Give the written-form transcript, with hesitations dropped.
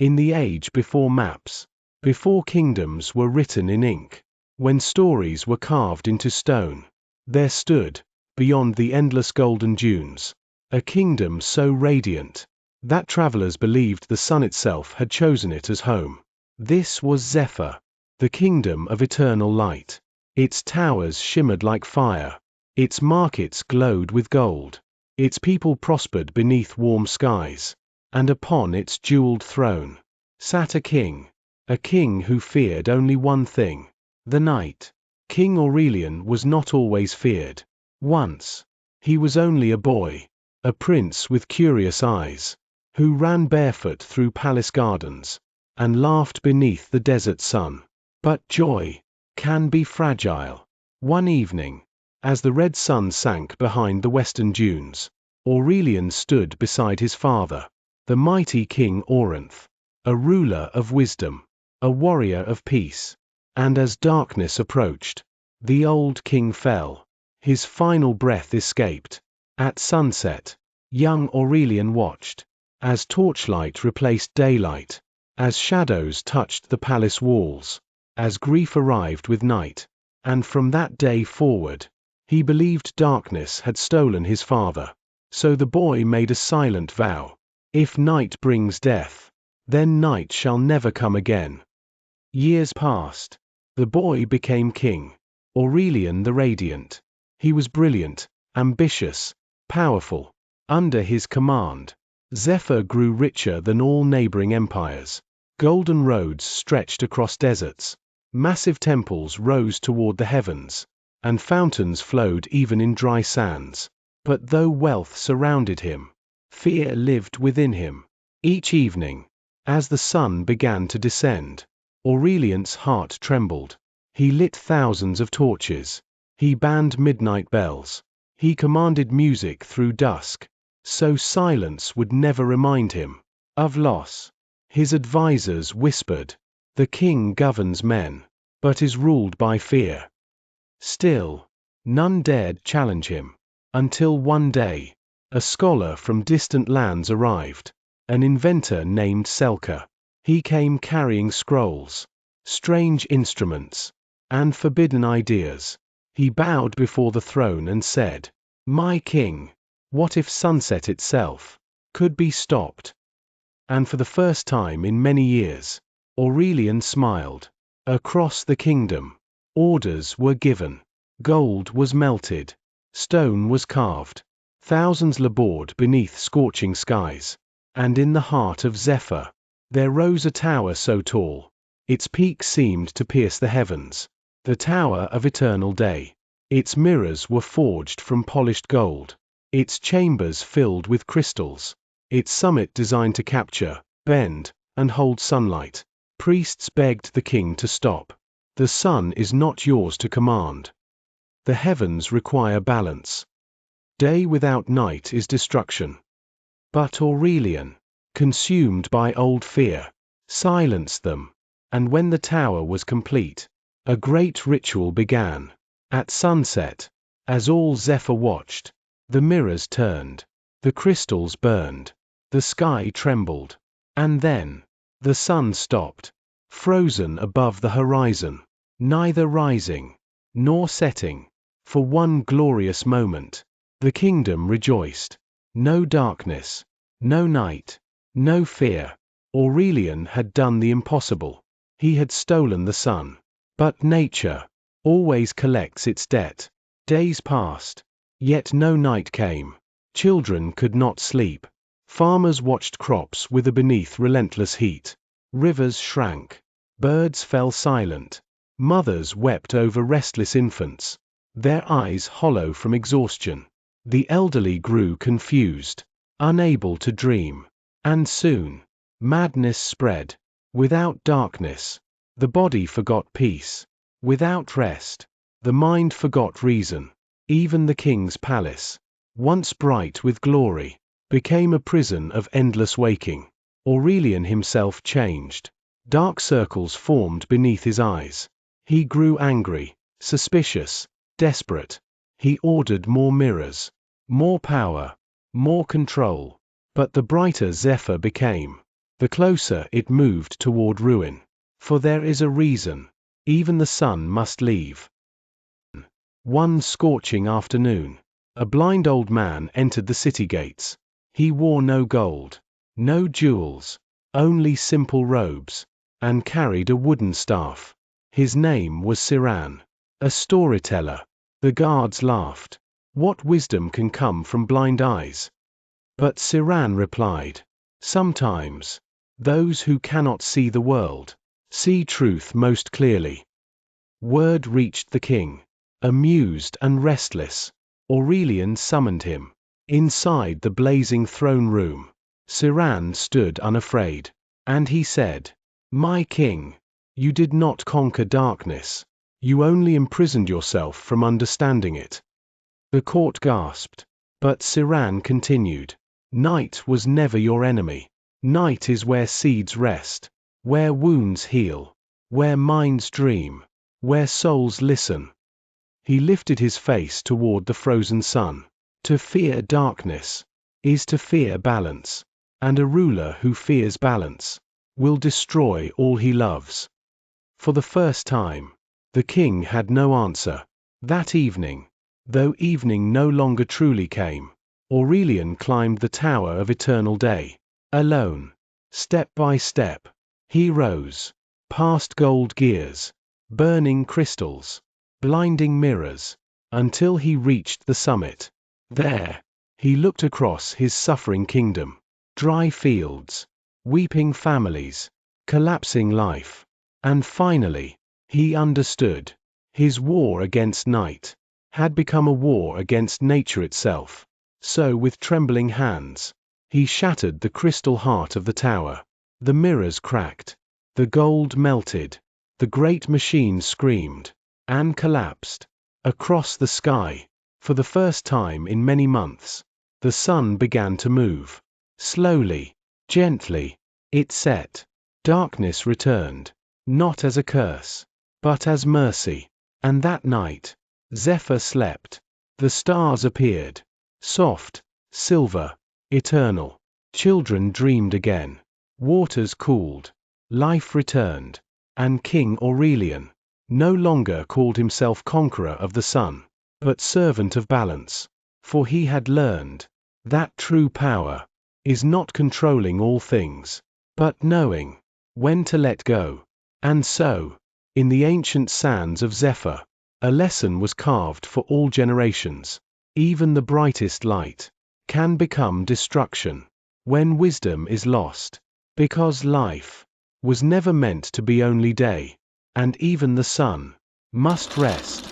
In the age before maps, before kingdoms were written in ink, when stories were carved into stone, there stood, beyond the endless golden dunes, a kingdom so radiant that travelers believed the sun itself had chosen it as home. This was Zephyr, the kingdom of eternal light. Its towers shimmered like fire, its markets glowed with gold, its people prospered beneath warm skies, and upon its jeweled throne sat a king who feared only one thing: the night. King Aurelian was not always feared. Once, he was only a boy, a prince with curious eyes, who ran barefoot through palace gardens, and laughed beneath the desert sun. But joy can be fragile. One evening, as the red sun sank behind the western dunes, Aurelian stood beside his father, the mighty King Auranth, a ruler of wisdom, a warrior of peace. And as darkness approached, the old king fell. His final breath escaped. At sunset, young Aurelian watched, as torchlight replaced daylight, as shadows touched the palace walls, as grief arrived with night. And from that day forward, he believed darkness had stolen his father. So the boy made a silent vow: if night brings death, then night shall never come again. Years passed. The boy became king, Aurelian the Radiant. He was brilliant, ambitious, powerful. Under his command, Zephyr grew richer than all neighboring empires. Golden roads stretched across deserts, massive temples rose toward the heavens, and fountains flowed even in dry sands. But though wealth surrounded him, fear lived within him. Each evening, as the sun began to descend, Aurelian's heart trembled. He lit thousands of torches. He banned midnight bells. He commanded music through dusk, so silence would never remind him of loss. His advisors whispered, "The king governs men, but is ruled by fear." Still, none dared challenge him, until one day, a scholar from distant lands arrived, an inventor named Selka. He came carrying scrolls, strange instruments, and forbidden ideas. He bowed before the throne and said, "My king, what if sunset itself could be stopped?" And for the first time in many years, Aurelian smiled. Across the kingdom, orders were given, gold was melted, stone was carved, thousands labored beneath scorching skies, and in the heart of Zephyr, there rose a tower so tall, its peak seemed to pierce the heavens, the Tower of Eternal Day. Its mirrors were forged from polished gold, its chambers filled with crystals, its summit designed to capture, bend, and hold sunlight. Priests begged the king to stop. The sun is not yours to command. The heavens require balance. Day without night is destruction. But Aurelian, consumed by old fear, silenced them. And when the tower was complete, a great ritual began. At sunset, as all Zephyr watched, the mirrors turned, the crystals burned, the sky trembled, and then, the sun stopped, frozen above the horizon, neither rising nor setting. For one glorious moment, the kingdom rejoiced. No darkness, no night, no fear. Aurelian had done the impossible. He had stolen the sun. But nature always collects its debt. Days passed, yet no night came. Children could not sleep. Farmers watched crops wither beneath relentless heat. Rivers shrank. Birds fell silent. Mothers wept over restless infants, their eyes hollow from exhaustion. The elderly grew confused, unable to dream. And soon, madness spread. Without darkness, the body forgot peace. Without rest, the mind forgot reason. Even the king's palace, once bright with glory, became a prison of endless waking. Aurelian himself changed. Dark circles formed beneath his eyes. He grew angry, suspicious, desperate. He ordered more mirrors, more power, more control. But the brighter Zephyr became, the closer it moved toward ruin. For there is a reason. Even the sun must leave. One scorching afternoon, a blind old man entered the city gates. He wore no gold, no jewels, only simple robes, and carried a wooden staff. His name was Siran, a storyteller. The guards laughed. What wisdom can come from blind eyes? But Siran replied, sometimes, those who cannot see the world, see truth most clearly. Word reached the king. Amused and restless, Aurelian summoned him. Inside the blazing throne room, Siran stood unafraid, and he said, my king, you did not conquer darkness, you only imprisoned yourself from understanding it. The court gasped, but Siran continued, night was never your enemy. Night is where seeds rest, where wounds heal, where minds dream, where souls listen. He lifted his face toward the frozen sun. To fear darkness is to fear balance, and a ruler who fears balance will destroy all he loves. For the first time, the king had no answer. That evening, though evening no longer truly came, Aurelian climbed the tower of eternal day. Alone, step by step, he rose, past gold gears, burning crystals, blinding mirrors, until he reached the summit. There, he looked across his suffering kingdom, dry fields, weeping families, collapsing life, and finally, he understood. His war against night had become a war against nature itself. So with trembling hands, he shattered the crystal heart of the tower. The mirrors cracked, the gold melted, the great machine screamed and collapsed. Across the sky, for the first time in many months, the sun began to move. Slowly, gently, it set. Darkness returned, not as a curse, but as mercy. And that night, Zephyr slept. The stars appeared, soft, silver, eternal. Children dreamed again. Waters cooled, life returned, and King Aurelian no longer called himself conqueror of the sun, but servant of balance, for he had learned that true power is not controlling all things, but knowing when to let go. And so, in the ancient sands of Zephyr, a lesson was carved for all generations. Even the brightest light can become destruction when wisdom is lost, because life was never meant to be only day, and even the sun must rest.